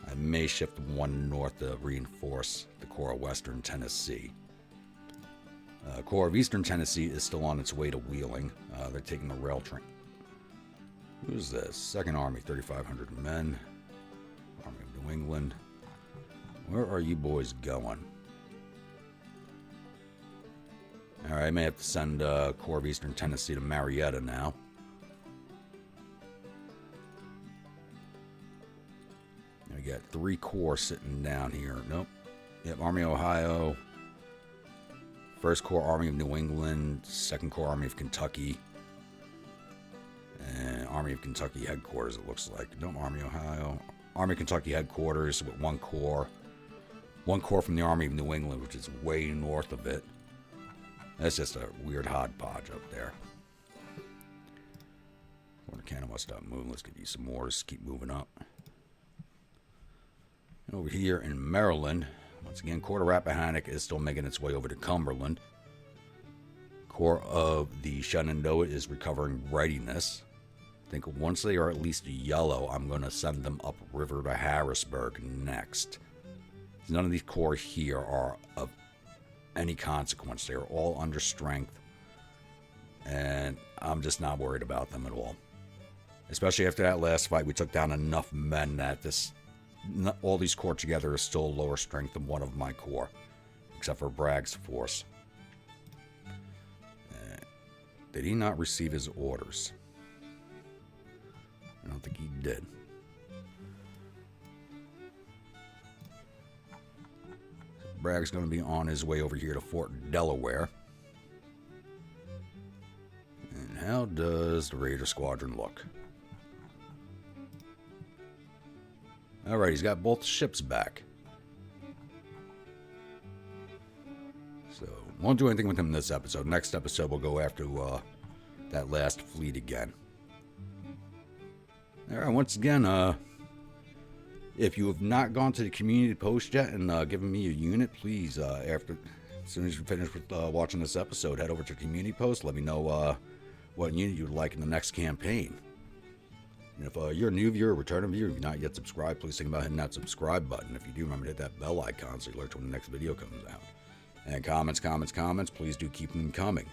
A: I may shift one north to reinforce the Corps of Western Tennessee. Corps of Eastern Tennessee is still on its way to Wheeling. They're taking the rail train. Who's this? 2nd Army, 3,500 men. Army of New England. Where are you boys going? Alright, I may have to send Corps of Eastern Tennessee to Marietta now. I got 3 corps sitting down here. Nope. Yep, Army of Ohio. 1st Corps Army of New England. 2nd Corps Army of Kentucky. And Army of Kentucky headquarters, it looks like. No, Army of Ohio. Army of Kentucky headquarters with 1 corps. 1 corps from the Army of New England, which is way north of it. That's just a weird hodgepodge up there. Well, the cannon must stop moving. Let's give you some more. Just keep moving up. And over here in Maryland, once again, Corps of Rappahannock is still making its way over to Cumberland. Corps of the Shenandoah is recovering readiness. I think once they are at least yellow, I'm going to send them upriver to Harrisburg next. None of these corps here are of any consequence. They are all under strength, and I'm just not worried about them at all. Especially after that last fight, we took down enough men that all these corps together is still lower strength than one of my corps, except for Bragg's force. Did he not receive his orders? I don't think he did. Bragg's going to be on his way over here to Fort Delaware. And how does the Raider Squadron look? Alright, he's got both ships back. So, won't do anything with him this episode. Next episode, we'll go after that last fleet again. Alright, once again, if you have not gone to the community post yet and given me a unit, please, as soon as you finish with watching this episode, head over to the community post. Let me know what unit you would like in the next campaign. And if you're a new viewer, a returning viewer, if you're not yet subscribed, please think about hitting that subscribe button. If you do, remember to hit that bell icon so you're alerted when the next video comes out. And comments, please do keep them coming.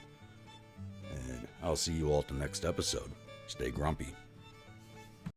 A: And I'll see you all at the next episode. Stay grumpy.